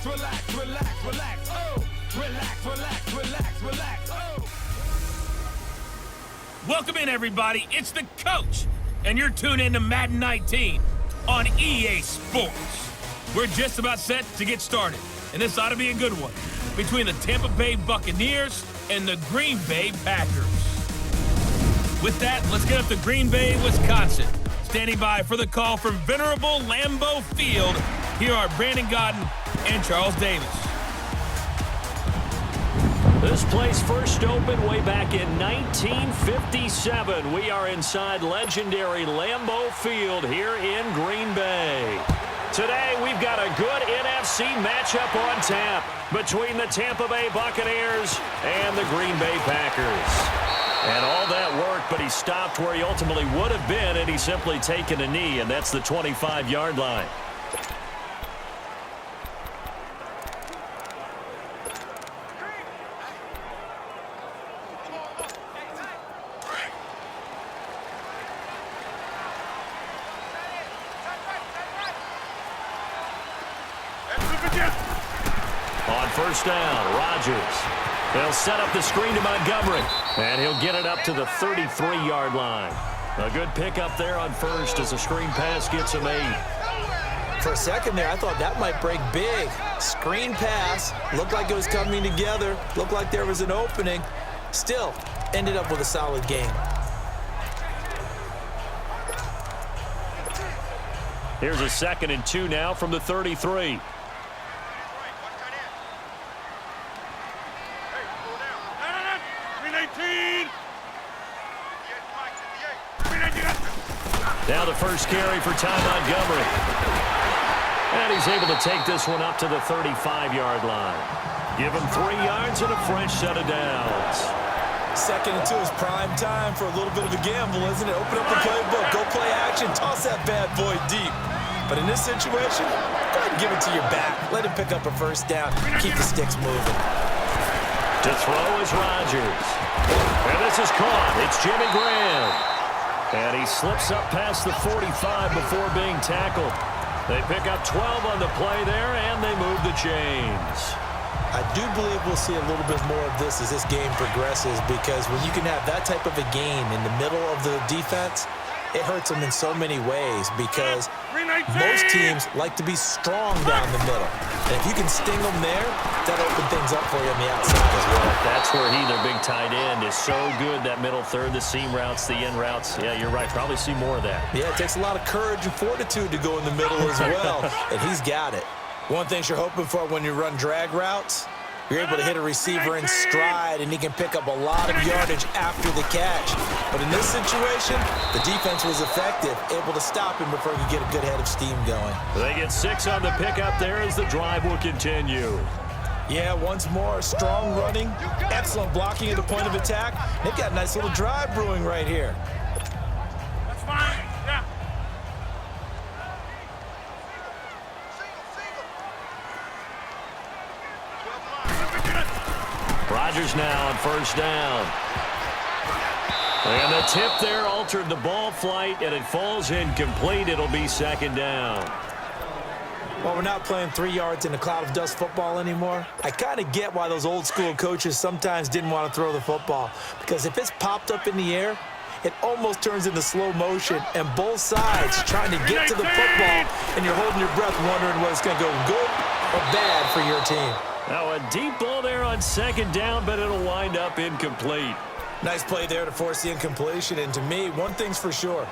relax, relax, relax, oh. Relax, relax, relax, relax, oh. Welcome in, everybody. It's the coach, and you're tuned in to Madden 19 on EA Sports. We're just about set to get started, and this ought to be a good one between the Tampa Bay Buccaneers and the Green Bay Packers. With that, let's get up to Green Bay, Wisconsin. Standing by for the call from venerable Lambeau Field, here are Brandon Godden and Charles Davis. This place first opened way back in 1957. We are inside legendary Lambeau Field here in Green Bay. Today, we've got a good NFC matchup on tap between the Tampa Bay Buccaneers and the Green Bay Packers. And all that work, but he stopped where he ultimately would have been had he simply taken a knee, and that's the 25-yard line. On first down, Rodgers. They'll set up the screen to Montgomery, and he'll get it up to the 33-yard line. A good pickup there on first as the screen pass gets him 8. For a second there, I thought that might break big. Screen pass, looked like it was coming together, looked like there was an opening. Still, ended up with a solid game. Here's a 2nd and 2 now from the 33. Now the first carry for Ty Montgomery. And he's able to take this one up to the 35-yard line. Give him 3 yards and a fresh set of downs. 2nd and 2 is prime time for a little bit of a gamble, isn't it? Open up the playbook, go play action, toss that bad boy deep. But in this situation, go ahead and give it to your back. Let him pick up a first down. Keep the sticks moving. To throw is Rodgers. And this is caught. It's Jimmy Graham. And he slips up past the 45 before being tackled. They pick up 12 on the play there, and they move the chains. I do believe we'll see a little bit more of this as this game progresses, because when you can have that type of a game in the middle of the defense, it hurts them in so many ways, because most teams like to be strong down the middle. And if you can sting them there, that'll open things up for you on the outside as well. That's where their big tight end, is so good, that middle third, the seam routes, the in routes. Yeah, you're right. Probably see more of that. Yeah, it takes a lot of courage and fortitude to go in the middle as well, and he's got it. One thing you're hoping for when you run drag routes, you're able to hit a receiver in stride, and he can pick up a lot of yardage after the catch. But in this situation, the defense was effective, able to stop him before he could get a good head of steam going. They get 6 on the pickup there as the drive will continue. Yeah, once more, strong running, excellent blocking at the point of attack. They've got a nice little drive brewing right here. That's fine, yeah. Rodgers now on first down. And the tip there altered the ball flight, and it falls incomplete. It'll be 2nd down. Well, we're not playing 3 yards in a cloud of dust football anymore. I kind of get why those old school coaches sometimes didn't want to throw the football, because if it's popped up in the air, it almost turns into slow motion, and both sides trying to get to the football, and you're holding your breath wondering whether it's going to go good or bad for your team. Now a deep ball there on 2nd down, but it'll wind up incomplete. Nice play there to force the incompletion, and to me, one thing's for sure.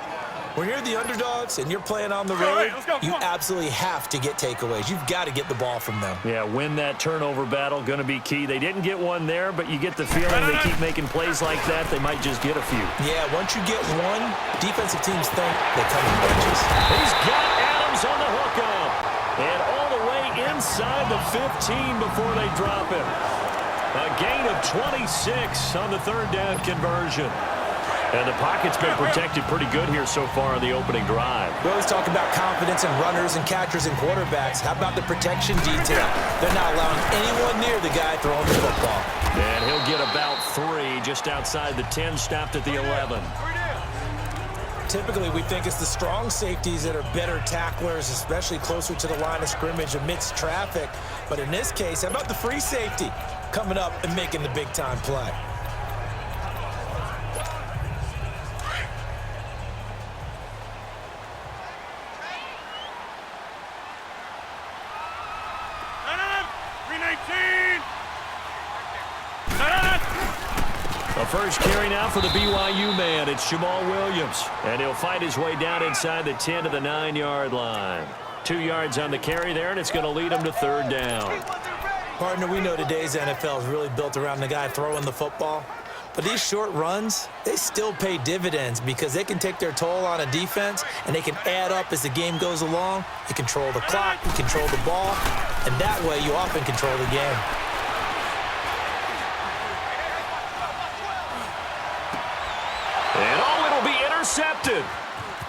When you're the underdogs and you're playing on the road, you absolutely have to get takeaways. You've got to get the ball from them. Yeah, win that turnover battle, going to be key. They didn't get one there, but you get the feeling they keep making plays like that, they might just get a few. Yeah, once you get one, defensive teams think they come in bunches. He's got Adams on the hookup. And all the way inside the 15 before they drop him. A gain of 26 on the 3rd down conversion. And the pocket's been protected pretty good here so far on the opening drive. We always talk about confidence in runners and catchers and quarterbacks. How about the protection detail? They're not allowing anyone near the guy throwing the football. And he'll get about 3 just outside the 10, stopped at the 11. typically we think it's the strong safeties that are better tacklers, especially closer to the line of scrimmage amidst traffic. But in this case, how about the free safety coming up and making the big-time play? The first carry now for the BYU man. It's Jamal Williams. And he'll fight his way down inside the 10 to the 9-yard line. 2 yards on the carry there, and it's going to lead him to third down. Partner, we know today's NFL is really built around the guy throwing the football. But these short runs, they still pay dividends because they can take their toll on a defense, and they can add up as the game goes along. You control the clock, you control the ball, and that way you often control the game. And it'll be intercepted.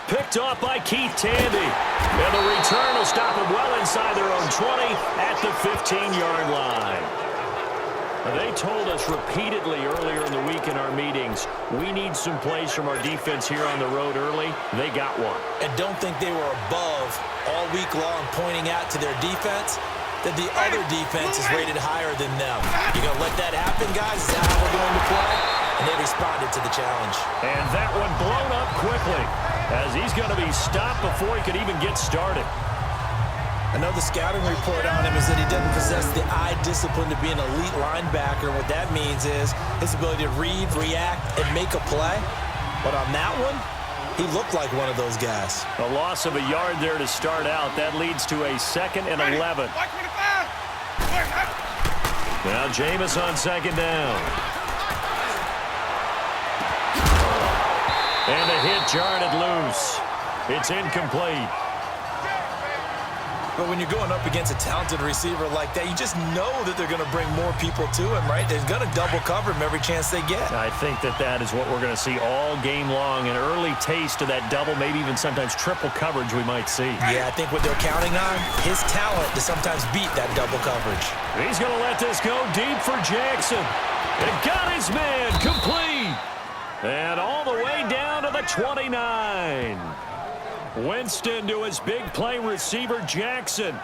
Picked off by Keith Tandy. And the return will stop them well inside their own 20 at the 15-yard line. They told us repeatedly earlier in the week in our meetings, we need some plays from our defense here on the road early. They got one. And don't think they were above all week long pointing out to their defense that the other defense is rated higher than them. You going to let that happen, guys? Is that how we're going to play? And they responded to the challenge. And that one blown up quickly as he's going to be stopped before he could even get started. Another scouting report on him is that he doesn't possess the eye discipline to be an elite linebacker. What that means is his ability to read, react, and make a play. But on that one, he looked like one of those guys. A loss of a yard there to start out. That leads to a 2nd and 11. Now Jameis on 2nd down. And the hit jarred it loose. It's incomplete. But when you're going up against a talented receiver like that, you just know that they're going to bring more people to him, right? They're going to double cover him every chance they get. I think that is what we're going to see all game long. An early taste of that double, maybe even sometimes triple coverage we might see. Yeah, I think what they're counting on, his talent to sometimes beat that double coverage. He's going to let this go deep for Jackson. And got his man complete. And all the way down to the 29. Winston to his big play receiver, Jackson.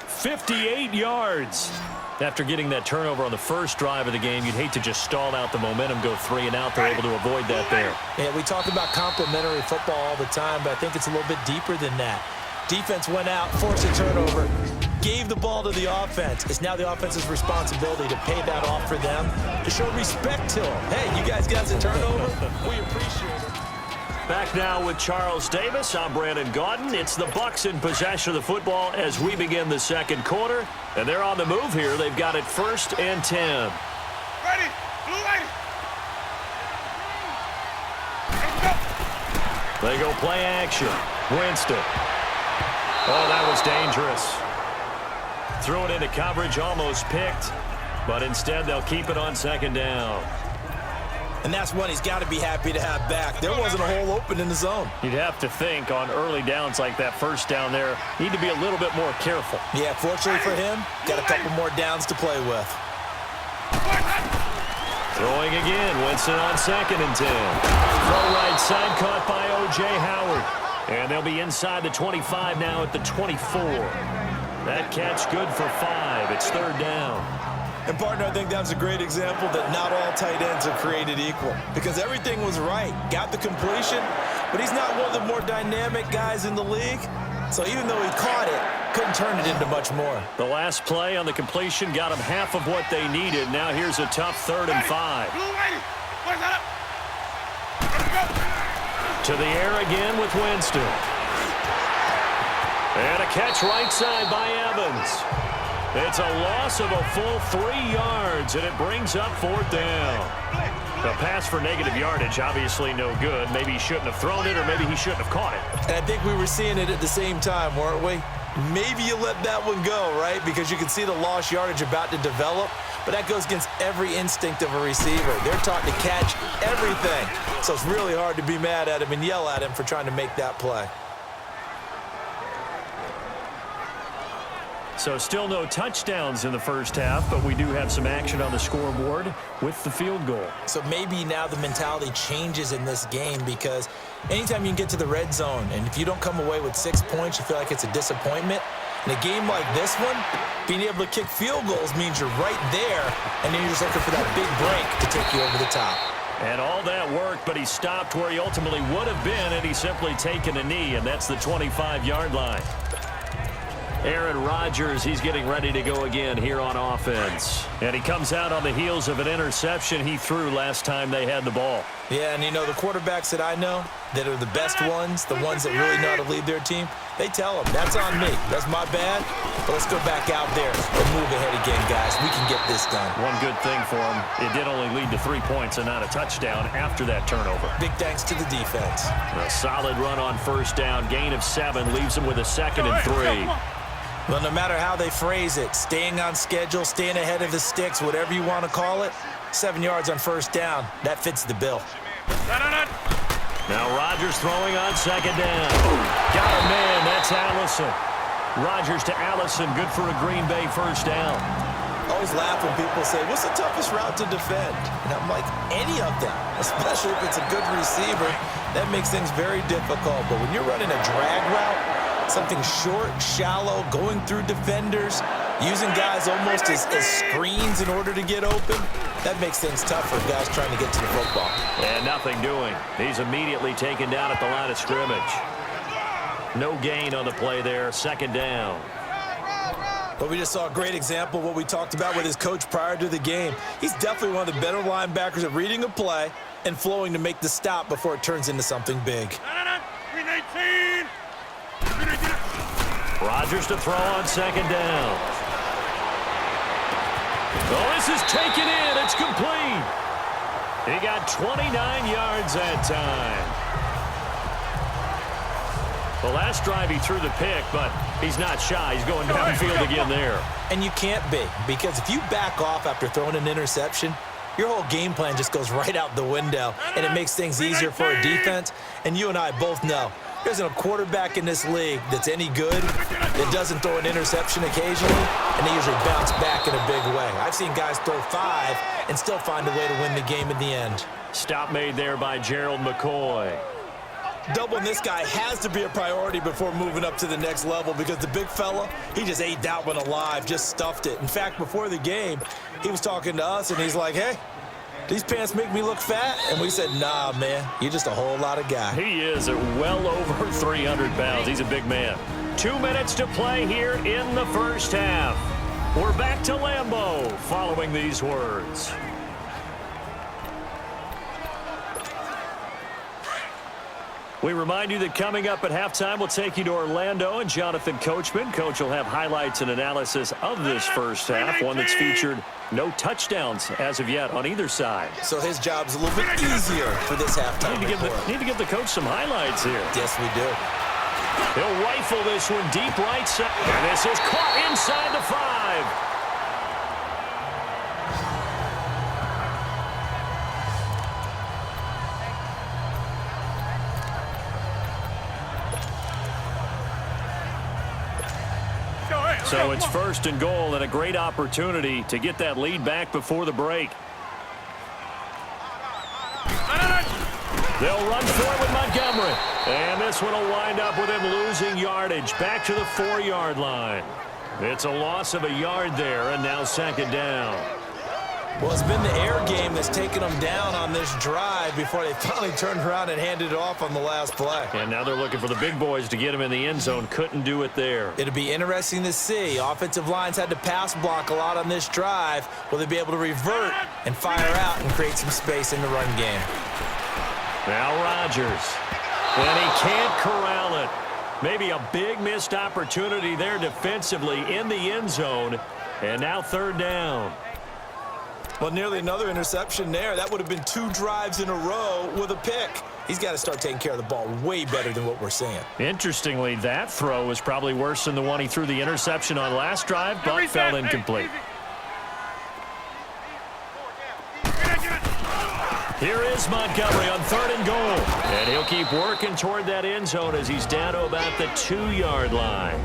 58 yards. After getting that turnover on the first drive of the game, you'd hate to just stall out the momentum, go 3 and out. They're able to avoid that there. Yeah, we talk about complementary football all the time, but I think it's a little bit deeper than that. Defense went out, forced a turnover, gave the ball to the offense. It's now the offense's responsibility to pay that off for them, to show respect to them. Hey, you guys got a turnover? We appreciate it. Back now with Charles Davis. I'm Brandon Gaudin. It's the Bucs in possession of the football as we begin the second quarter. And they're on the move here. They've got it 1st and 10. Ready, blue lady. They go play action. Winston. Oh, that was dangerous. Threw it into coverage, almost picked. But instead, they'll keep it on 2nd down. And that's one he's got to be happy to have back. There wasn't a hole open in the zone. You'd have to think on early downs like that first down there, need to be a little bit more careful. Yeah, fortunately for him, got a couple more downs to play with. Throwing again, Winston on 2nd and 10. Throw right side caught by O.J. Howard. And they'll be inside the 25 now at the 24. That catch good for 5. It's 3rd down. And, partner, I think that's a great example that not all tight ends are created equal because everything was right. Got the completion, but he's not one of the more dynamic guys in the league. So even though he caught it, couldn't turn it into much more. The last play on the completion got him half of what they needed. Now here's a tough 3rd and 5. To the air again with Winston. And a catch right side by Evans. It's a loss of a full 3 yards, and it brings up 4th down. The pass for negative yardage, obviously no good. Maybe he shouldn't have thrown it, or maybe he shouldn't have caught it. And I think we were seeing it at the same time, weren't we? Maybe you let that one go, right? Because you can see the lost yardage about to develop, but that goes against every instinct of a receiver. They're taught to catch everything. So it's really hard to be mad at him and yell at him for trying to make that play. So still no touchdowns in the first half, but we do have some action on the scoreboard with the field goal. So maybe now the mentality changes in this game, because anytime you can get to the red zone, and if you don't come away with 6 points, you feel like it's a disappointment. In a game like this one, being able to kick field goals means you're right there, and then you're just looking for that big break to take you over the top. And all that worked, but he stopped where he ultimately would have been, and he's simply taken a knee, and that's the 25-yard line. Aaron Rodgers, he's getting ready to go again here on offense. And he comes out on the heels of an interception he threw last time they had the ball. Yeah, and you know, the quarterbacks that I know that are the best ones, the ones that really know how to lead their team, they tell them, that's on me. That's my bad. But let's go back out there and move ahead again, guys. We can get this done. One good thing for him, it did only lead to 3 points and not a touchdown after that turnover. Big thanks to the defense. A solid run on first down. Gain of 7 leaves him with a 2nd and 3. Well, no matter how they phrase it, staying on schedule, staying ahead of the sticks, whatever you want to call it, 7 yards on first down, that fits the bill. Now Rodgers throwing on 2nd down. Got a man, that's Allison. Rodgers to Allison, good for a Green Bay first down. I always laugh when people say, what's the toughest route to defend? And I'm like, any of them, especially if it's a good receiver. That makes things very difficult. But when you're running a drag route, something short, shallow, going through defenders, using guys almost as screens in order to get open, that makes things tough for guys trying to get to the football. And nothing doing. He's immediately taken down at the line of scrimmage. No gain on the play there, 2nd down. But we just saw a great example of what we talked about with his coach prior to the game. He's definitely one of the better linebackers at reading a play and flowing to make the stop before it turns into something big. Rodgers to throw on 2nd down. Oh, this is taken in. It's complete. He got 29 yards that time. The last drive he threw the pick, but he's not shy. He's going downfield again there. And you can't be, because if you back off after throwing an interception, your whole game plan just goes right out the window, and it makes things easier for a defense. And you and I both know there isn't a quarterback in this league that's any good that doesn't throw an interception occasionally, and they usually bounce back in a big way. I've seen guys throw 5 and still find a way to win the game in the end. Stop made there by Gerald McCoy. Doubling this guy has to be a priority before moving up to the next level, because the big fella, he just ate that one alive, just stuffed it. In fact, before the game, he was talking to us, and he's like, hey, these pants make me look fat? And we said, nah, man, you're just a whole lot of guy. He is at well over 300 pounds. He's a big man. 2 minutes to play here in the first half. We're back to Lambeau following these words. We remind you that coming up at halftime, we'll take you to Orlando and Jonathan Coachman. Coach will have highlights and analysis of this first half, one that's featured no touchdowns as of yet on either side. So his job's a little bit easier for this halftime report. Need to give the coach some highlights here. Yes, we do. He'll rifle this one deep right side. And this is caught inside the 5. So it's 1st and goal, and a great opportunity to get that lead back before the break. They'll run for it with Montgomery. And this one will wind up with him losing yardage back to the 4-yard line. It's a loss of a yard there, and now 2nd down. Well, it's been the air game that's taken them down on this drive before they finally turned around and handed it off on the last play. And now they're looking for the big boys to get him in the end zone. Couldn't do it there. It'll be interesting to see. Offensive lines had to pass block a lot on this drive. Will they be able to revert and fire out and create some space in the run game? Now Rodgers. And he can't corral it. Maybe a big missed opportunity there defensively in the end zone. And now 3rd down. Well, nearly another interception there. That would have been 2 drives in a row with a pick. He's got to start taking care of the ball way better than what we're seeing. Interestingly, that throw was probably worse than the one he threw the interception on last drive, but fell incomplete. Here is Montgomery on 3rd and goal. And he'll keep working toward that end zone as he's down to about the 2-yard line.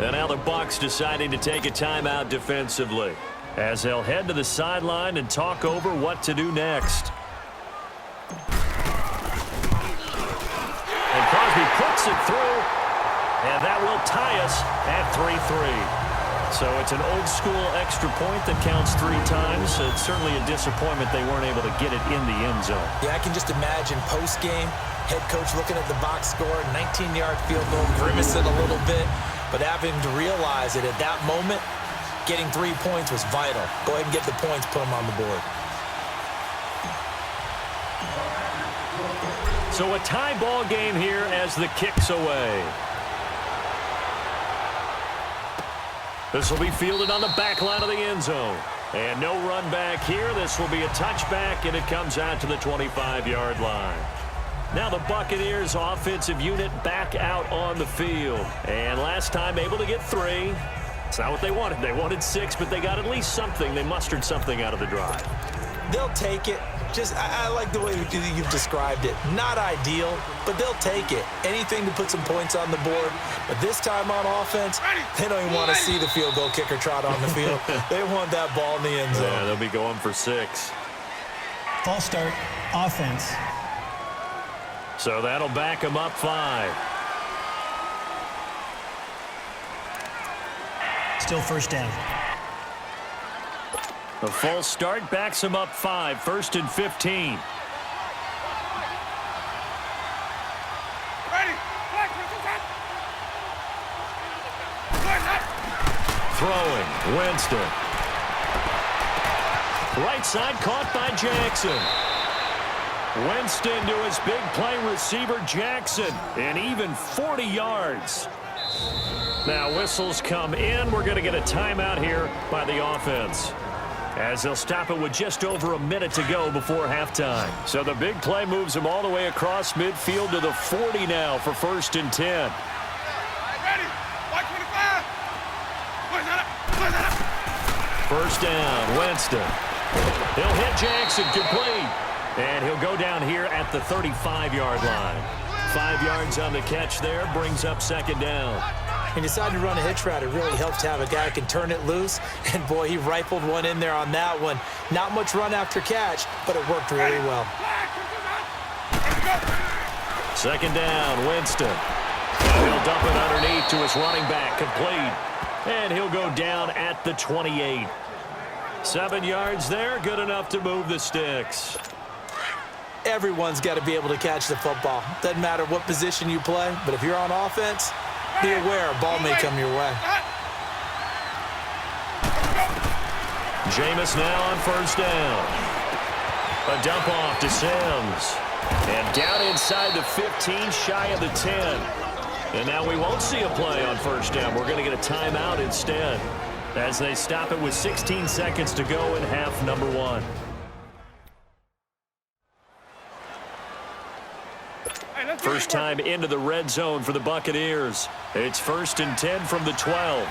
And now the Bucs deciding to take a timeout defensively, as they'll head to the sideline and talk over what to do next. And Crosby puts it through, and that will tie us at 3-3. So it's an old-school extra point that counts 3 times. It's certainly a disappointment they weren't able to get it in the end zone. Yeah, I can just imagine post-game, head coach looking at the box score, 19-yard field goal, grimacing a little bit, but having to realize that at that moment, getting 3 points was vital. Go ahead and get the points, put them on the board. So a tie ball game here as the kick's away. This will be fielded on the back line of the end zone. And no run back here. This will be a touchback, and it comes out to the 25-yard line. Now the Buccaneers offensive unit back out on the field. And last time able to get 3. It's not what they wanted. They wanted 6, but they got at least something. They mustered something out of the drive. They'll take it. I like the way you've described it. Not ideal, but they'll take it. Anything to put some points on the board. But this time on offense, they don't even want to see the field goal kicker trot on the field. They want that ball in the end zone. Yeah, they'll be going for 6. False start, offense. So that'll back them up 5. Still first down. The false start backs him up 5, 1st and 15. Ready. Throwing, Winston. Right side caught by Jackson. Winston to his big play receiver Jackson, and even 40 yards. Now whistles come in. We're going to get a timeout here by the offense, as they'll stop it with just over a minute to go before halftime. So the big play moves them all the way across midfield to the 40 now for 1st and 10. Ready. 125. First down, Winston. He'll hit Jackson, complete. And he'll go down here at the 35-yard line. 5 yards on the catch there, brings up 2nd down. He decided to run a hitch route. It really helps to have a guy who can turn it loose. And, boy, he rifled one in there on that one. Not much run after catch, but it worked really well. 2nd down, Winston. And he'll dump it underneath to his running back, complete. And he'll go down at the 28. 7 yards there, good enough to move the sticks. Everyone's got to be able to catch the football. Doesn't matter what position you play, but if you're on offense, be aware a ball may come your way. Jameis now on 1st down. A dump off to Sims. And down inside the 15, shy of the 10. And now we won't see a play on 1st down. We're going to get a timeout instead, as they stop it with 16 seconds to go in half number 1. First time into the red zone for the Buccaneers. It's 1st and 10 from the 12.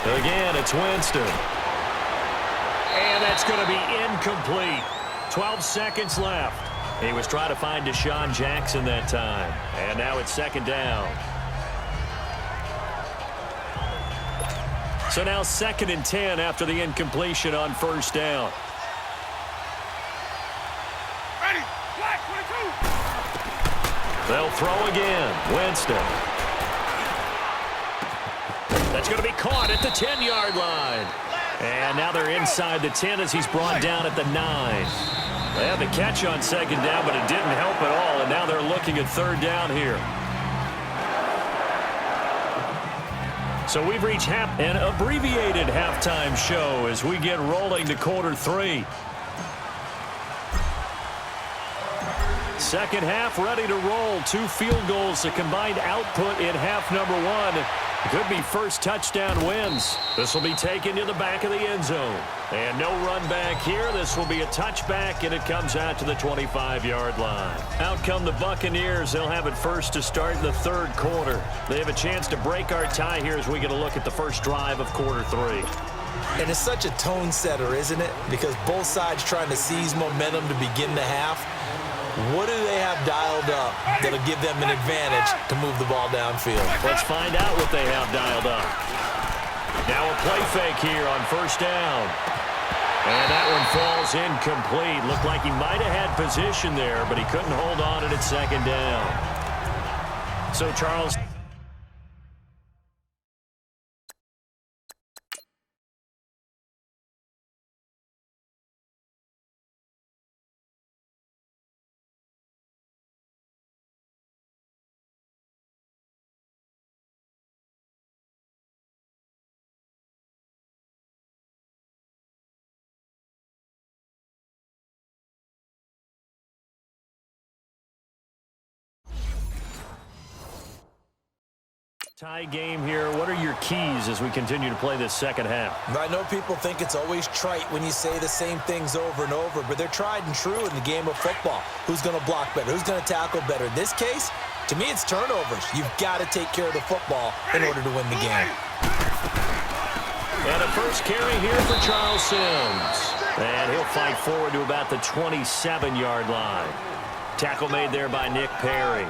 Again, it's Winston. And that's going to be incomplete. 12 seconds left. He was trying to find Deshaun Jackson that time. And now it's 2nd down. So now 2nd and 10 after the incompletion on 1st down. Ready. Black 22. They'll throw again. Winston. That's going to be caught at the 10-yard line. And now they're inside the 10 as he's brought down at the 9. They had the catch on 2nd down, but it didn't help at all. And now they're looking at 3rd down here. So we've reached an abbreviated halftime show as we get rolling to quarter 3. Second half ready to roll. 2 field goals, the combined output in half number 1. Could be first touchdown wins. This will be taken to the back of the end zone. And no run back here. This will be a touchback, and it comes out to the 25-yard line. Out come the Buccaneers. They'll have it first to start in the 3rd quarter. They have a chance to break our tie here as we get a look at the first drive of quarter 3. And it's such a tone setter, isn't it? Because both sides trying to seize momentum to begin the half. What do they have dialed up that'll give them an advantage to move the ball downfield? Let's find out what they have dialed up. Now a play fake here on first down. And that one falls incomplete. Looked like he might have had position there, but he couldn't hold on at second down. So, Charles, tie game here. What are your keys as we continue to play this second half? I know people think it's always trite when you say the same things over and over, but they're tried and true in the game of football. Who's going to block better? Who's going to tackle better? In this case, to me, it's turnovers. You've got to take care of the football in order to win the game. And a first carry here for Charles Sims. And he'll fight forward to about the 27-yard line. Tackle made there by Nick Perry.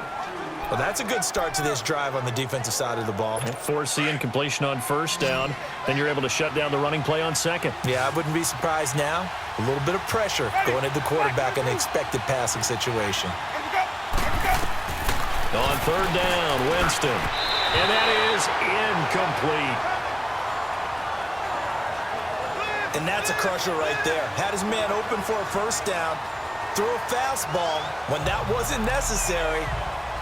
Well, that's a good start to this drive on the defensive side of the ball. Forcing incompletion on first down. Then you're able to shut down the running play on second. Yeah, I wouldn't be surprised now. A little bit of pressure going at the quarterback in an expected passing situation. On third down, Winston. And that is incomplete. And that's a crusher right there. Had his man open for a first down. Threw a fastball when that wasn't necessary.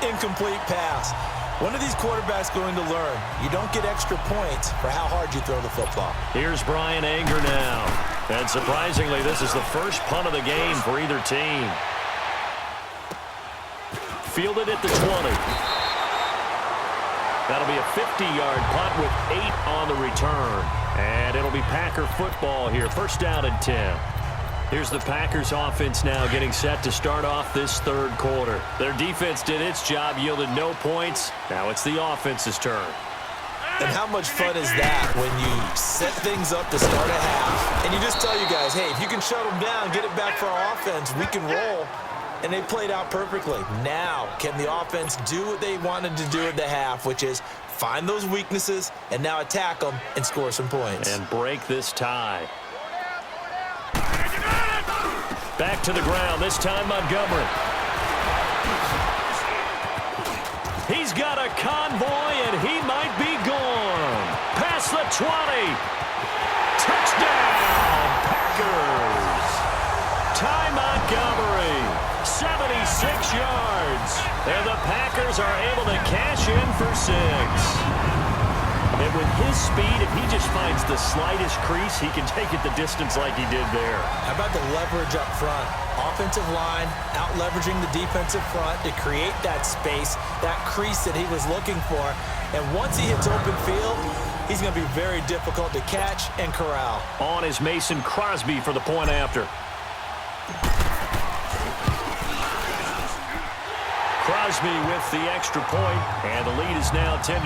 Incomplete pass. When are these quarterbacks going to learn? You don't get extra points for how hard you throw the football. Here's Brian Anger now. And surprisingly, this is the first punt of the game for either team. Fielded at the 20. That'll be a 50-yard punt with 8 on the return. And it'll be Packer football here. First down and 10. Here's the Packers offense now getting set to start off this third quarter. Their defense did its job, yielded no points. Now it's the offense's turn. And how much fun is that when you set things up to start a half and you just tell you guys, hey, if you can shut them down, get it back for our offense, we can roll. And they played out perfectly. Now, can the offense do what they wanted to do at the half, which is find those weaknesses and now attack them and score some points. And break this tie. Back to the ground, this time Montgomery. He's got a convoy, and he might be gone. Past the 20. Touchdown, Packers. Ty Montgomery, 76 yards. And the Packers are able to cash in for 6. And with his speed, if he just finds the slightest crease, he can take it the distance like he did there. How about the leverage up front? Offensive line out-leveraging the defensive front to create that space, that crease that he was looking for. And once he hits open field, he's going to be very difficult to catch and corral. On is Mason Crosby for the point after. Crosby with the extra point, and the lead is now 10-3.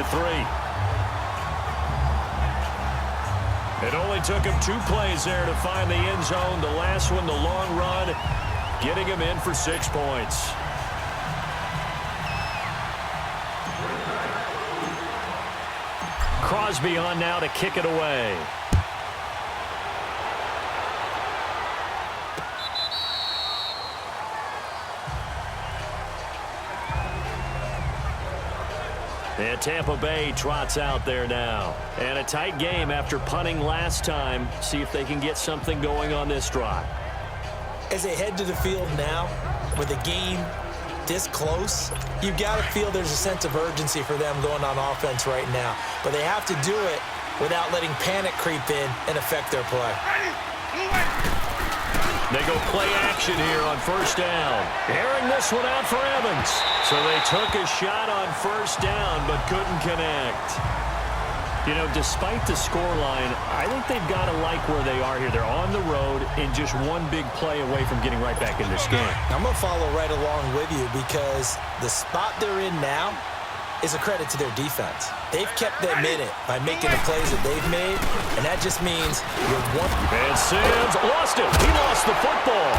It only took him 2 plays there to find the end zone. The last one, the long run, getting him in for 6 points. Crosby on now to kick it away. And Tampa Bay trots out there now. And a tight game after punting last time. See if they can get something going on this drive. As they head to the field now, with the game this close, you've got to feel there's a sense of urgency for them going on offense right now. But they have to do it without letting panic creep in and affect their play. They go play action here on first down. Airing this one out for Evans. So they took a shot on first down but couldn't connect. You know, despite the scoreline, I think they've got to like where they are here. They're on the road and just one big play away from getting right back in this game. I'm going to follow right along with you because the spot they're in now is a credit to their defense. They've kept them in it by making the plays that they've made, and that just means you're one. And Sims lost it. He lost the football.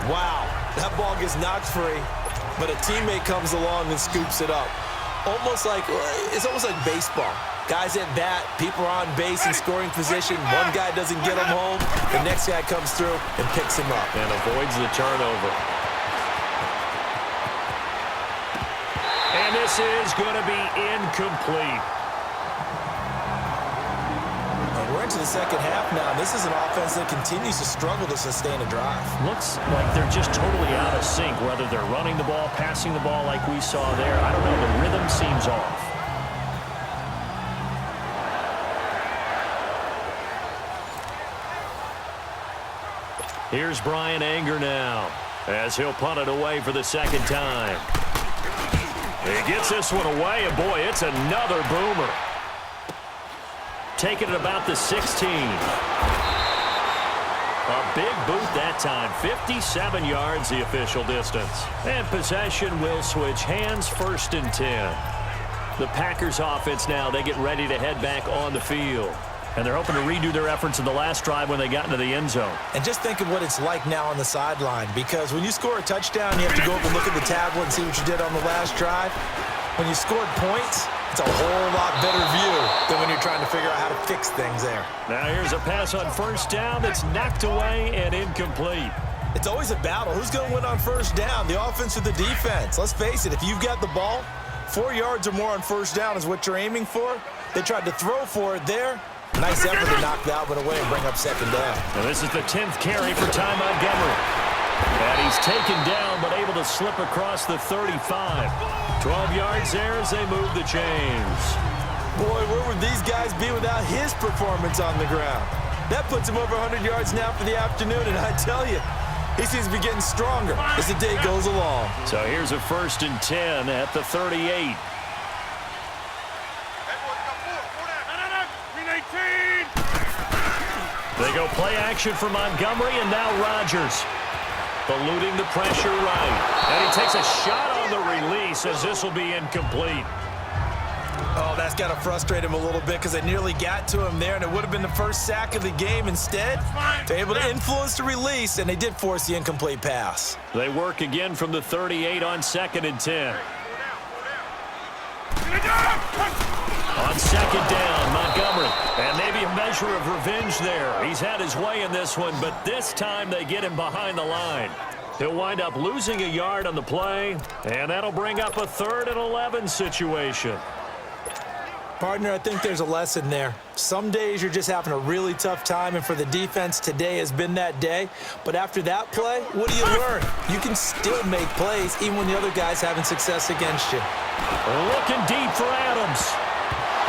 Wow, that ball gets knocked free, but a teammate comes along and scoops it up. It's almost like baseball. Guys at bat, people are on base in scoring position. One guy doesn't get him home. The next guy comes through and picks him up. And avoids the turnover. And this is going to be incomplete. We're into the second half now. This is an offense that continues to struggle to sustain a drive. Looks like they're just totally out of sync, whether they're running the ball, passing the ball like we saw there. I don't know. The rhythm seems off. Here's Brian Anger now as he'll punt it away for the second time. He gets this one away, and boy, it's another boomer. Taking it about the 16. A big boot that time. 57 yards the official distance. And possession will switch hands, 1st and 10. The Packers offense now, they get ready to head back on the field. And they're hoping to redo their efforts in the last drive when they got into the end zone. And just think of what it's like now on the sideline, because when you score a touchdown, you have to go up and look at the tablet and see what you did on the last drive. When you scored points, it's a whole lot better view than when you're trying to figure out how to fix things there. Now here's a pass on 1st down that's knocked away and incomplete. It's always a battle. Who's going to win on 1st down, the offense or the defense? Let's face it, if you've got the ball, 4 yards or more on 1st down is what you're aiming for. They tried to throw for it there. Nice effort to knock that one away and bring up 2nd down. Now this is the 10th carry for Ty Montgomery. And he's taken down but able to slip across the 35. 12 yards there as they move the chains. Boy, where would these guys be without his performance on the ground? That puts him over 100 yards now for the afternoon, and I tell you, he seems to be getting stronger as the day goes along. So here's a 1st and 10 at the 38. They go play action for Montgomery, and now Rodgers. Eluding the pressure right. And he takes a shot on the release as this will be incomplete. Oh, that's got to frustrate him a little bit because they nearly got to him there, and it would have been the first sack of the game. Instead, they're able to influence the release, and they did force the incomplete pass. They work again from the 38 on 2nd and 10. On 2nd down, Montgomery. And maybe a measure of revenge there. He's had his way in this one, but this time they get him behind the line. He'll wind up losing a yard on the play, and that'll bring up a 3rd and 11 situation. Partner, I think there's a lesson there. Some days you're just having a really tough time, and for the defense, today has been that day. But after that play, what do you learn? You can still make plays even when the other guy's having success against you. Looking deep for Adams.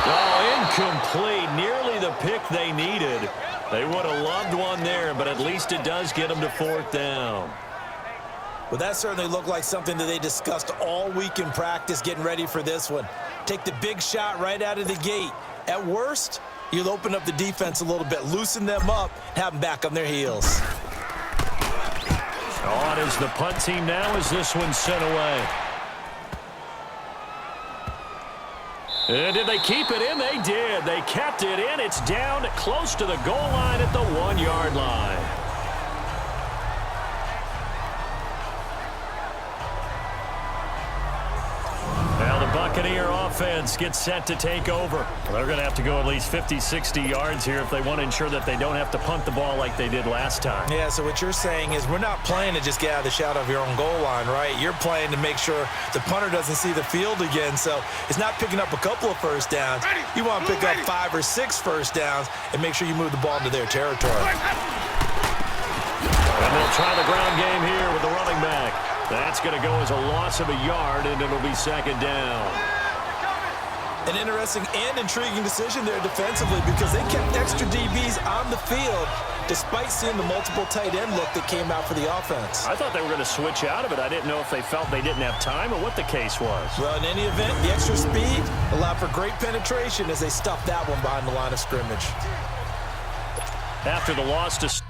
Oh, incomplete. Nearly the pick they needed. They would have loved one there, but at least it does get them to 4th down. Well, that certainly looked like something that they discussed all week in practice getting ready for this one. Take the big shot right out of the gate. At worst, you'll open up the defense a little bit, loosen them up, have them back on their heels. On is the punt team now as this one's sent away. And did they keep it in? They did. They kept it in. It's down close to the goal line at the 1-yard line. Now the Buccaneer offense gets set to take over. They're going to have to go at least 50, 60 yards here if they want to ensure that they don't have to punt the ball like they did last time. Yeah, so what you're saying is we're not playing to just get out of the shadow of your own goal line, right? You're playing to make sure the punter doesn't see the field again. So it's not picking up a couple of 1st downs. You want to pick up 5 or 6 1st downs and make sure you move the ball into their territory. And they'll try the ground game here with the running back. That's going to go as a loss of a yard, and it'll be 2nd down. An interesting and intriguing decision there defensively because they kept extra DBs on the field despite seeing the multiple tight end look that came out for the offense. I thought they were going to switch out of it. I didn't know if they felt they didn't have time or what the case was. Well, in any event, the extra speed allowed for great penetration as they stuffed that one behind the line of scrimmage. After the loss to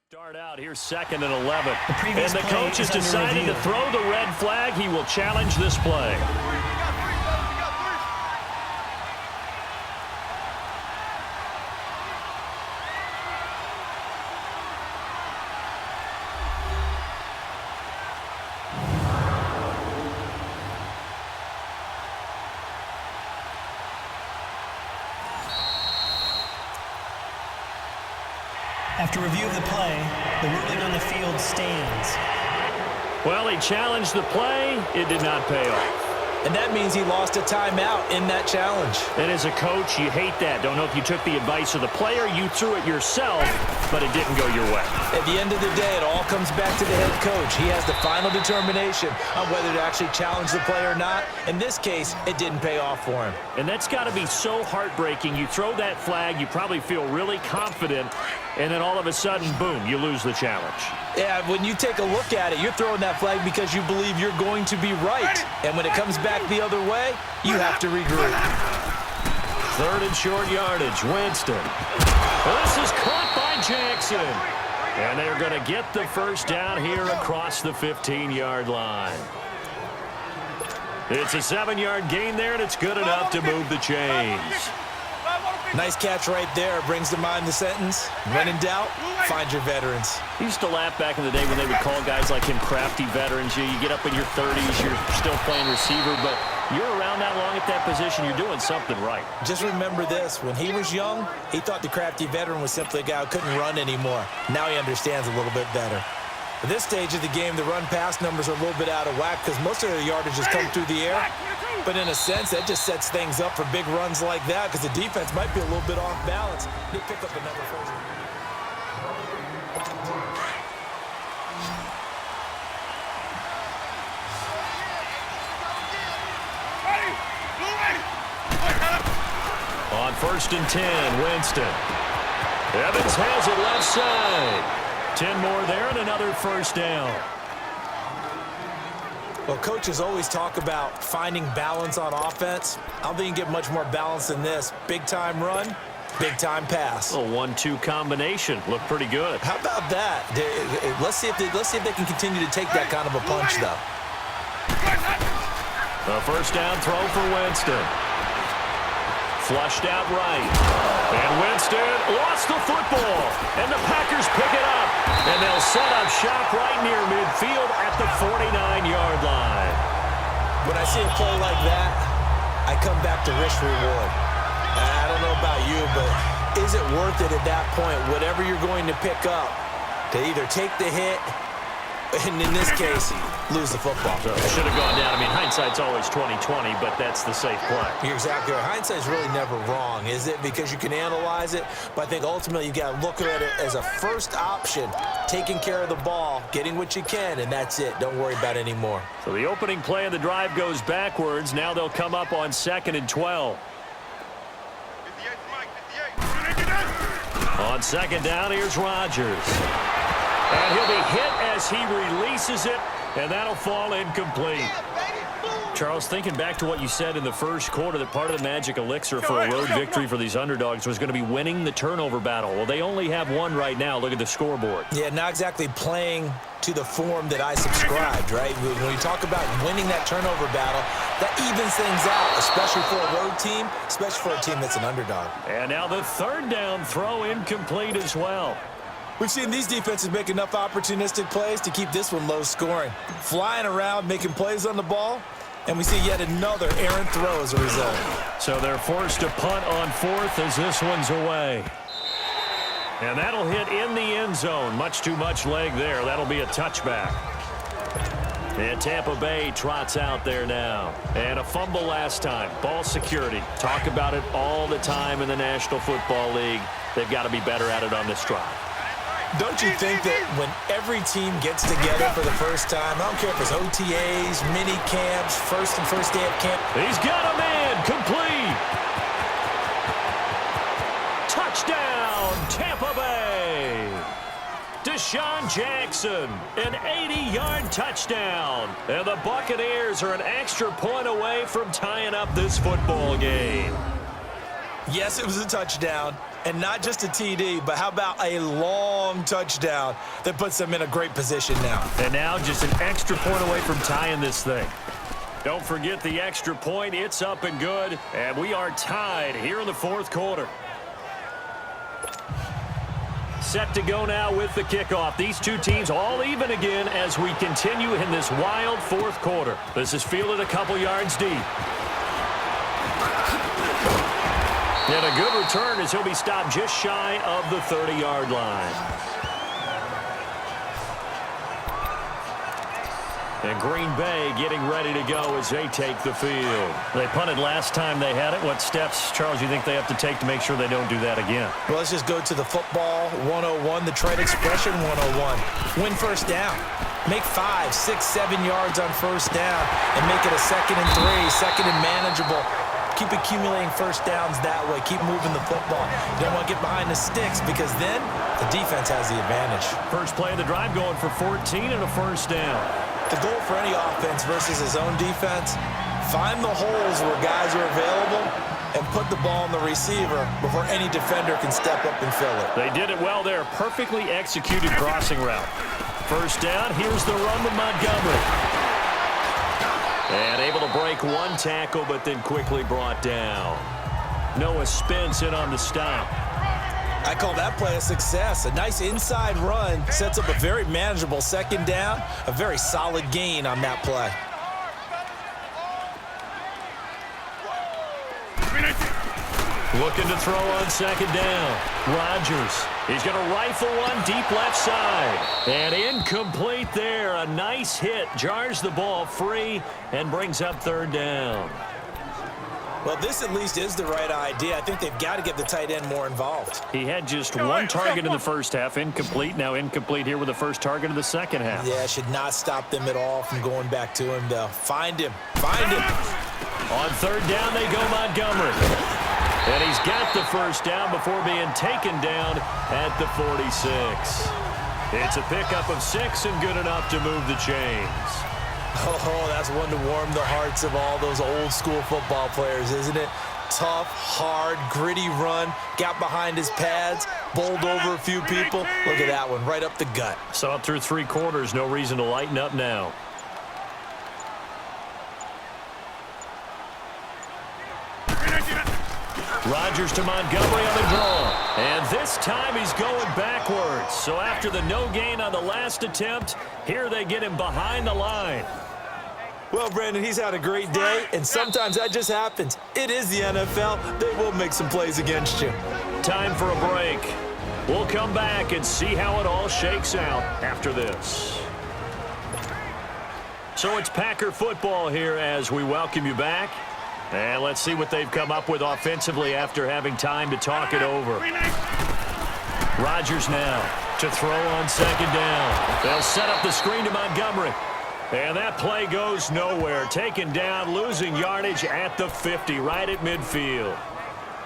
start out, here's 2nd and 11. And the coach has decided to throw the red flag. He will challenge this play. After review of the play, the ruling on the field stands. Well, he challenged the play. It did not pay off. And that means he lost a timeout in that challenge. And as a coach, you hate that. Don't know if you took the advice of the player, you threw it yourself, but it didn't go your way. At the end of the day, it all comes back to the head coach. He has the final determination on whether to actually challenge the play or not. In this case, it didn't pay off for him. And that's got to be so heartbreaking. You throw that flag, you probably feel really confident, and then all of a sudden, boom, you lose the challenge. Yeah, when you take a look at it, you're throwing that flag because you believe you're going to be right. And when it comes back the other way, you have to regroup. 3rd and short yardage, Winston. Well, this is caught by Jackson. And they're going to get the first down here across the 15-yard line. It's a 7-yard gain there, and it's good enough to move the chains. Nice catch right there. Brings to mind the sentence, when in doubt, find your veterans. I used to laugh back in the day when they would call guys like him crafty veterans. You get up in your 30s, you're still playing receiver, but you're around that long at that position, you're doing something right. Just remember this. When he was young, he thought the crafty veteran was simply a guy who couldn't run anymore. Now he understands a little bit better. At this stage of the game, the run-pass numbers are a little bit out of whack because most of the yardage has come through the air. But in a sense, that just sets things up for big runs like that because the defense might be a little bit off balance. They pick up another first. On 1st and 10, Winston. Evans has it left side. 10 more there and another first down. Well, coaches always talk about finding balance on offense. I don't think you can get much more balance than this. Big-time run, big-time pass. A 1-2 combination. Looked pretty good. How about that? Let's see if they can continue to take that kind of a punch, though. A first down throw for Winston. Flushed out right. And Winston lost the football. And the Packers pick it up. And they'll set up shop right near midfield at the 49-yard line. When I see a play like that, I come back to risk reward. I don't know about you, but is it worth it at that point, whatever you're going to pick up, to either take the hit, and in this case, lose the football? So it should have gone down. I mean, hindsight's always 20/20, but that's the safe play. You're exactly right. Hindsight's really never wrong, is it? Because you can analyze it, but I think ultimately you got to look at it as a first option, taking care of the ball, getting what you can, and that's it. Don't worry about it anymore. So the opening play of the drive goes backwards. Now they'll come up on 2nd and 12. On 2nd down, here's Rodgers. And he'll be hit as he releases it, and that'll fall incomplete. Charles, thinking back to what you said in the first quarter, that part of the magic elixir for a road victory for these underdogs was going to be winning the turnover battle. Well, they only have one right now. Look at the scoreboard. Yeah, not exactly playing to the form that I subscribed, right? When you talk about winning that turnover battle, that evens things out, especially for a road team, especially for a team that's an underdog. And now the 3rd down throw incomplete as well. We've seen these defenses make enough opportunistic plays to keep this one low scoring. Flying around, making plays on the ball, and we see yet another errant throw as a result. So they're forced to punt on 4th as this one's away. And that'll hit in the end zone. Much too much leg there. That'll be a touchback. And Tampa Bay trots out there now. And a fumble last time. Ball security. Talk about it all the time in the National Football League. They've got to be better at it on this drive. Don't you think that when every team gets together for the first time, I don't care if it's OTAs, mini camps, first day of camp. He's got a man, complete. Touchdown, Tampa Bay. Deshaun Jackson, an 80-yard touchdown. And the Buccaneers are an extra point away from tying up this football game. Yes, it was a touchdown, and not just a TD, but how about a long touchdown that puts them in a great position now. And now just an extra point away from tying this thing. Don't forget the extra point. It's up and good, and we are tied here in the 4th quarter. Set to go now with the kickoff. These two teams all even again as we continue in this wild 4th quarter. This is fielded a couple yards deep. And a good return as he'll be stopped just shy of the 30-yard line. And Green Bay getting ready to go as they take the field. They punted last time they had it. What steps, Charles, you think they have to take to make sure they don't do that again? Well, let's just go to the football 101, the trade expression 101. Win first down. Make 5, 6, 7 yards on first down and make it a 2nd and 3, 2nd and manageable. Keep accumulating first downs that way. Keep moving the football. You don't want to get behind the sticks because then the defense has the advantage. First play of the drive going for 14 and a first down. The goal for any offense versus his own defense, find the holes where guys are available and put the ball on the receiver before any defender can step up and fill it. They did it well there. Perfectly executed crossing route. First down, here's the run to Montgomery. And able to break one tackle, but then quickly brought down. Noah Spence in on the stop. I call that play a success. A nice inside run sets up a very manageable 2nd down, a very solid gain on that play. Looking to throw on 2nd down. Rodgers. He's going to rifle one deep left side. And incomplete there. A nice hit. Jars the ball free and brings up 3rd down. Well, this at least is the right idea. I think they've got to get the tight end more involved. He had just one target in the first half. Incomplete. Now incomplete here with the first target of the second half. Yeah, should not stop them at all from going back to him, though. Find him. Find him. On 3rd down, they go Montgomery. And he's got the first down before being taken down at the 46. It's a pickup of 6 and good enough to move the chains. Oh, that's one to warm the hearts of all those old school football players, isn't it? Tough, hard, gritty run, got behind his pads, bowled over a few people. Look at that one, right up the gut. Saw it through 3 quarters, no reason to lighten up now. Rodgers to Montgomery on the draw. And this time he's going backwards. So after the no gain on the last attempt, here they get him behind the line. Well, Brandon, he's had a great day, and sometimes that just happens. It is the NFL. They will make some plays against you. Time for a break. We'll come back and see how it all shakes out after this. So it's Packer football here as we welcome you back. And let's see what they've come up with offensively after having time to talk it over. Rodgers now to throw on 2nd down. They'll set up the screen to Montgomery. And that play goes nowhere. Taken down, losing yardage at the 50, right at midfield.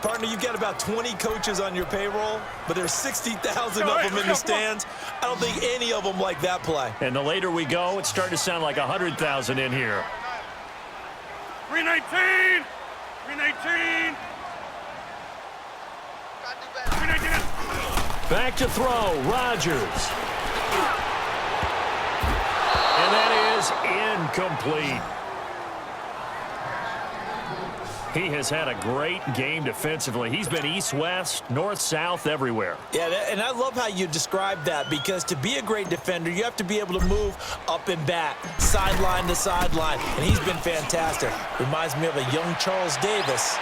Partner, you've got about 20 coaches on your payroll, but there's 60,000 of them in the stands. I don't think any of them like that play. And the later we go, it's starting to sound like 100,000 in here. 319! 319! Back to throw, Rodgers. And that is incomplete. He has had a great game defensively. He's been east-west, north-south, everywhere. Yeah, and I love how you describe that, because to be a great defender, you have to be able to move up and back, sideline to sideline, and he's been fantastic. Reminds me of a young Charles Davis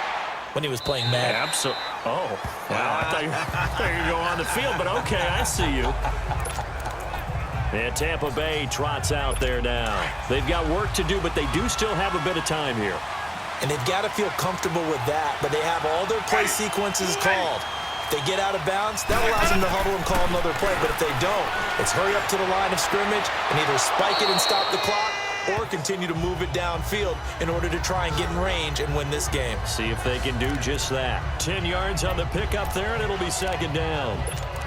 when he was playing Madden. Absolutely. Oh, wow. I thought you were going to go on the field, but okay, I see you. And Tampa Bay trots out there now. They've got work to do, but they do still have a bit of time here. And they've got to feel comfortable with that, but they have all their play sequences called. If they get out of bounds, that allows them to huddle and call another play, but if they don't, it's hurry up to the line of scrimmage and either spike it and stop the clock or continue to move it downfield in order to try and get in range and win this game. See if they can do just that. 10 yards on the pickup there, and it'll be 2nd down.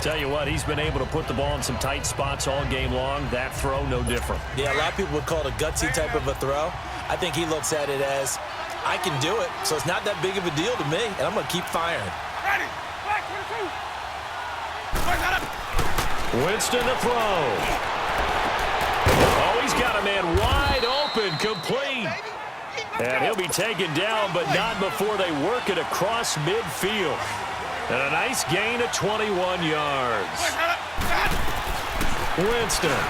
Tell you what, he's been able to put the ball in some tight spots all game long. That throw, no different. Yeah, a lot of people would call it a gutsy type of a throw. I think he looks at it as, I can do it, so it's not that big of a deal to me, and I'm going to keep firing. Ready! Black 22! Winston to throw. Oh, he's got a man wide open, complete. And he'll be taken down, but not before they work it across midfield. And a nice gain of 21 yards. Winston.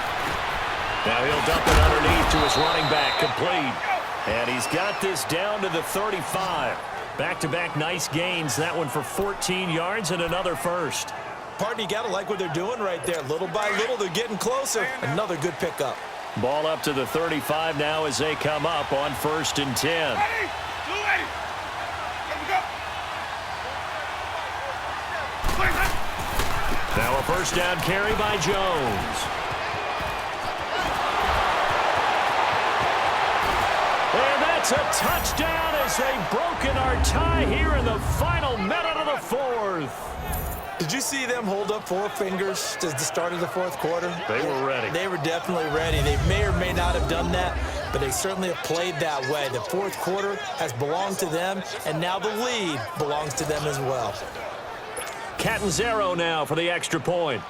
Now he'll dump it underneath to his running back, complete. And he's got this down to the 35. Back-to-back nice gains. That one for 14 yards and another first. Partner, you got to like what they're doing right there. Little by little, they're getting closer. Another good pickup. Ball up to the 35 now as they come up on 1st and 10. Ready? 280. Let me go. Now a first down carry by Jones. And that's a touchdown as they've broken our tie here in the final minute of the 4th. Did you see them hold up 4 fingers to the start of the 4th quarter? They were ready. They were definitely ready. They may or may not have done that, but they certainly have played that way. The 4th quarter has belonged to them, and now the lead belongs to them as well. Catanzaro now for the extra point.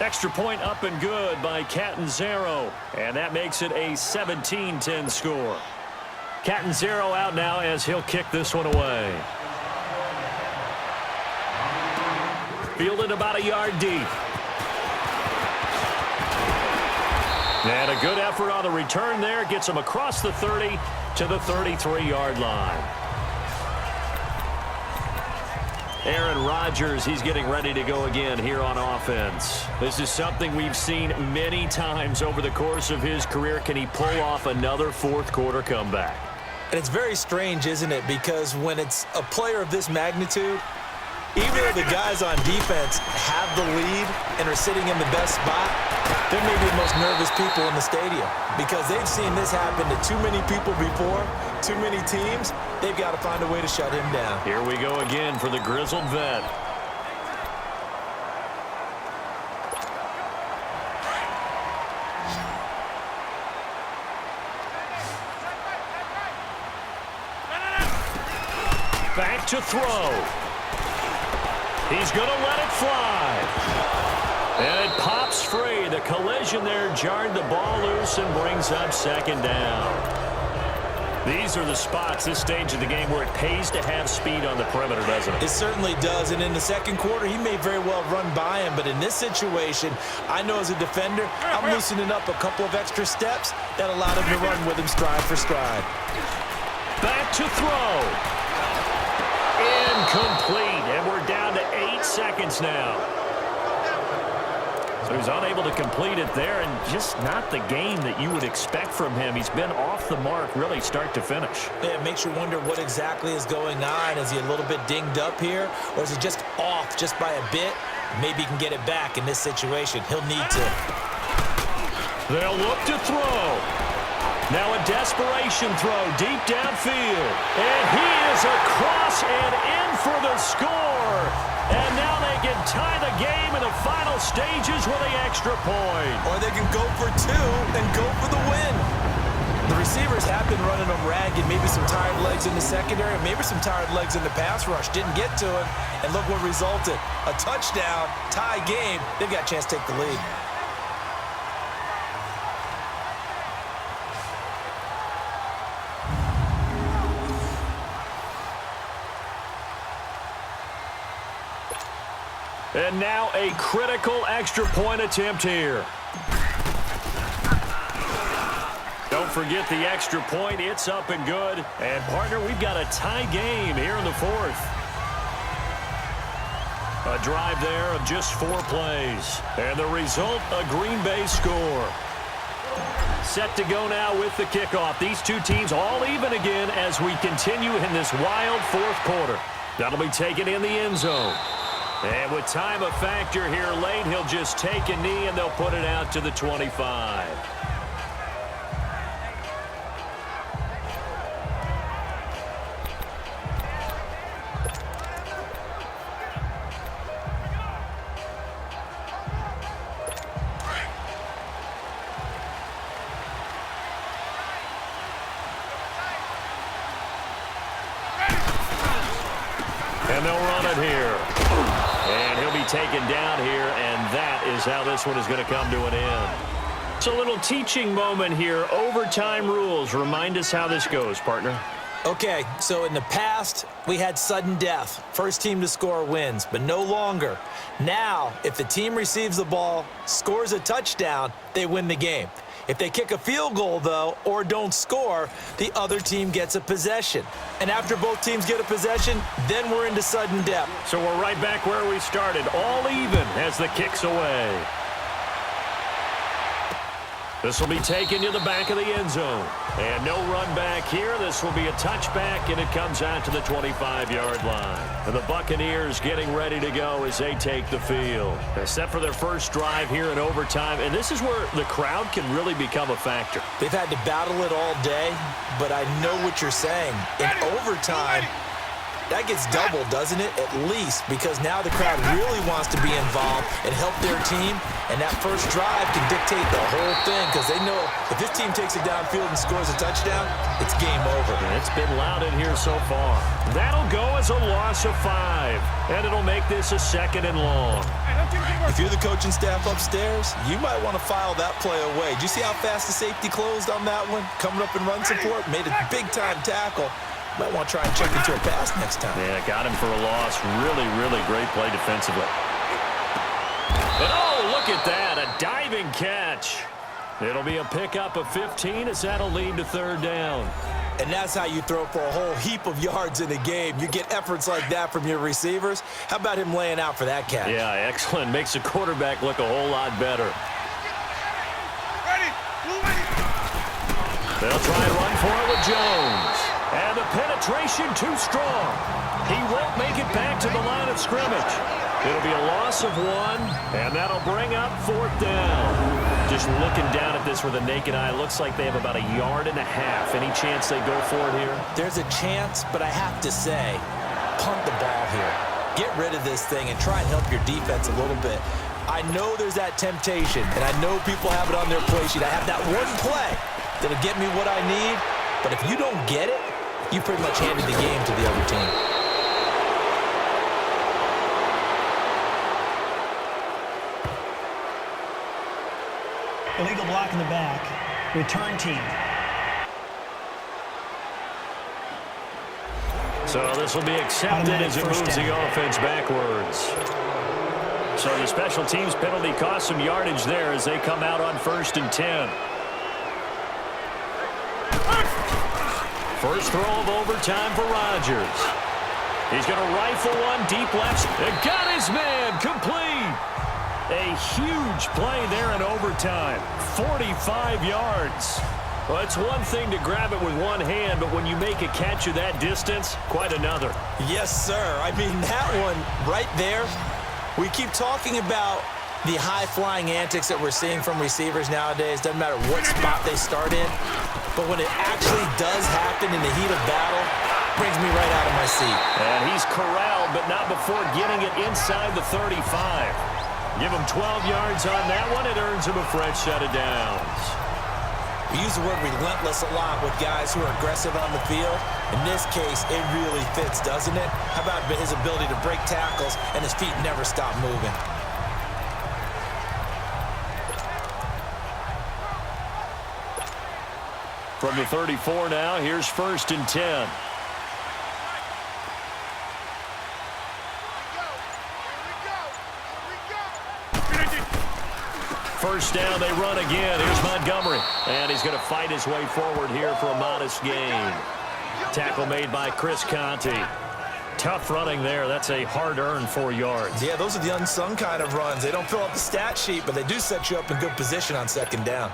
Extra point up and good by Catanzaro. And that makes it a 17-10 score. Catanzaro out now as he'll kick this one away. Fielded about a yard deep. And a good effort on the return there. Gets him across the 30 to the 33-yard line. Aaron Rodgers, he's getting ready to go again here on offense. This is something we've seen many times over the course of his career. Can he pull off another 4th quarter comeback? And it's very strange, isn't it? Because when it's a player of this magnitude, even though the guys on defense have the lead and are sitting in the best spot, they're maybe the most nervous people in the stadium because they've seen this happen to too many people before, too many teams. They've got to find a way to shut him down. Here we go again for the grizzled vet. Back to throw. He's going to let it fly. And it pops free. The collision there jarred the ball loose and brings up 2nd down. These are the spots, this stage of the game, where it pays to have speed on the perimeter, doesn't it? It certainly does. And in the 2nd quarter, he may very well run by him. But in this situation, I know as a defender, I'm loosening up a couple of extra steps that allowed him to run with him stride for stride. Back to throw. Incomplete, and we're down to 8 seconds now. So he's unable to complete it there, and just not the game that you would expect from him. He's been off the mark, really, start to finish. Yeah, it makes you wonder what exactly is going on. Is he a little bit dinged up here, or is he just off just by a bit? Maybe he can get it back in this situation. He'll need to. They'll look to throw. Now a desperation throw deep downfield. And he is across and in for the score. And now they can tie the game in the final stages with the extra point. Or they can go for 2 and go for the win. The receivers have been running them ragged. Maybe some tired legs in the secondary, maybe some tired legs in the pass rush. Didn't get to it. And look what resulted. A touchdown, tie game. They've got a chance to take the lead. And now a critical extra point attempt here. Don't forget the extra point. It's up and good. And, partner, we've got a tie game here in the 4th. A drive there of just 4 plays. And the result, a Green Bay score. Set to go now with the kickoff. These two teams all even again as we continue in this wild 4th quarter. That'll be taken in the end zone. And with time a factor here late, he'll just take a knee and they'll put it out to the 25. And they'll run it here. And he'll be taken down here, and that is how this one is going to come to an end. It's a little teaching moment here. Overtime rules. Remind us how this goes, partner. Okay, so in the past, we had sudden death. First team to score wins, but no longer. Now, if the team receives the ball, scores a touchdown, they win the game. If they kick a field goal, though, or don't score, the other team gets a possession. And after both teams get a possession, then we're into sudden death. So we're right back where we started, all even as the kick's away. This will be taken to the back of the end zone. And no run back here. This will be a touchback, and it comes out to the 25-yard line. And the Buccaneers getting ready to go as they take the field. They're set for their first drive here in overtime, and this is where the crowd can really become a factor. They've had to battle it all day, but I know what you're saying. In overtime, that gets doubled, doesn't it? At least, because now the crowd really wants to be involved and help their team, and that first drive can dictate the whole thing because they know if this team takes it downfield and scores a touchdown, it's game over. And it's been loud in here so far. That'll go as a loss of 5, and it'll make this a 2nd and long. If you're the coaching staff upstairs, you might want to file that play away. Do you see how fast the safety closed on that one? Coming up in run support, made a big-time tackle. Might want to try and check into a pass next time. Yeah, got him for a loss. Really, really great play defensively. But oh, look at that, a diving catch. It'll be a pickup of 15 as that'll lead to 3rd down. And that's how you throw for a whole heap of yards in a game. You get efforts like that from your receivers. How about him laying out for that catch? Yeah, excellent. Makes the quarterback look a whole lot better. They'll try and run for it with Jones. And the penetration too strong. He won't make it back to the line of scrimmage. It'll be a loss of 1, and that'll bring up 4th down. Just looking down at this with a naked eye, looks like they have about 1.5 yards. Any chance they go for it here? There's a chance, but I have to say, punt the ball here. Get rid of this thing and try and help your defense a little bit. I know there's that temptation, and I know people have it on their play sheet. I have that one play that'll get me what I need, but if you don't get it, you pretty much handed the game to the other team. Illegal block in the back. Return team. So this will be accepted as it moves the offense backwards. So the special teams penalty cost some yardage there as they come out on 1st and 10. First throw of overtime for Rodgers. He's going to rifle one deep left. And got his man complete. A huge play there in overtime. 45 yards. Well, it's one thing to grab it with one hand, but when you make a catch of that distance, quite another. Yes, sir. I mean, that one right there, we keep talking about the high-flying antics that we're seeing from receivers nowadays. Doesn't matter what spot they start in. But when it actually does happen in the heat of battle, brings me right out of my seat. And he's corralled, but not before getting it inside the 35. Give him 12 yards on that one. It earns him a fresh set of downs. We use the word relentless a lot with guys who are aggressive on the field. In this case, it really fits, doesn't it? How about his ability to break tackles and his feet never stop moving? From the 34 now, here's 1st and 10. First down, they run again. Here's Montgomery. And he's going to fight his way forward here for a modest gain. Tackle made by Chris Conte. Tough running there. That's a hard-earned 4 yards. Yeah, those are the unsung kind of runs. They don't fill up the stat sheet, but they do set you up in good position on 2nd down.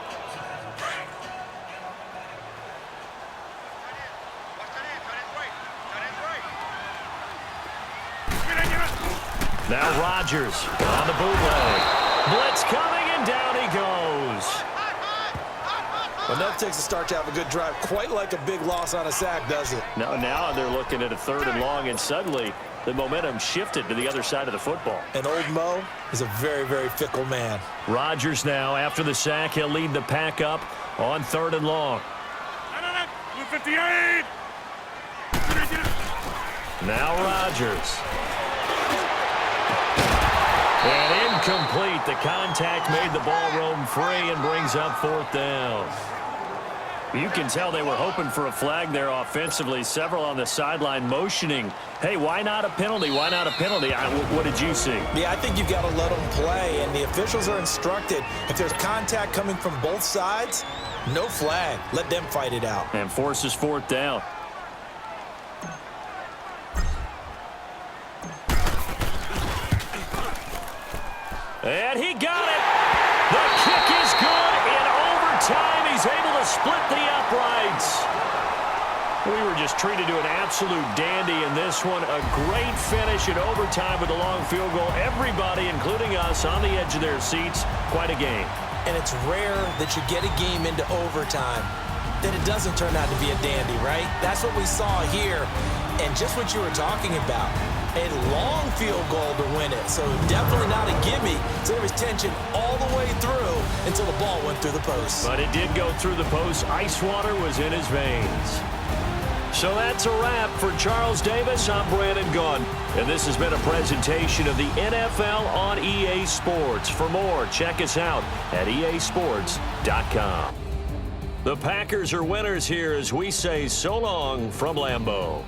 Now Rodgers on the bootleg. Blitz coming, and down he goes. Enough takes a start to have a good drive. Quite like a big loss on a sack, does it? Now they're looking at a 3rd and long, and suddenly the momentum shifted to the other side of the football. And old Mo is a very, very fickle man. Rodgers now, after the sack, he'll lead the pack up on 3rd and long. 58. Now Rodgers. And incomplete. The contact made the ball roam free and brings up 4th down. You can tell they were hoping for a flag there offensively. Several on the sideline motioning, hey, why not a penalty? Why not a penalty? What did you see? Yeah, I think you've got to let them play, and the officials are instructed, if there's contact coming from both sides, no flag. Let them fight it out. And forces fourth down. And he got it. The kick is good. In overtime, he's able to split the uprights. We were just treated to an absolute dandy in this one. A great finish in overtime with a long field goal. Everybody, including us, on the edge of their seats. Quite a game. And it's rare that you get a game into overtime that it doesn't turn out to be a dandy, right? That's what we saw here. And just what you were talking about, a long field goal to win it. So definitely not a gimme. So there was tension all the way through until the ball went through the post. But it did go through the post. Ice water was in his veins. So that's a wrap for Charles Davis. I'm Brandon Gunn. And this has been a presentation of the NFL on EA Sports. For more, check us out at easports.com. The Packers are winners here as we say so long from Lambeau.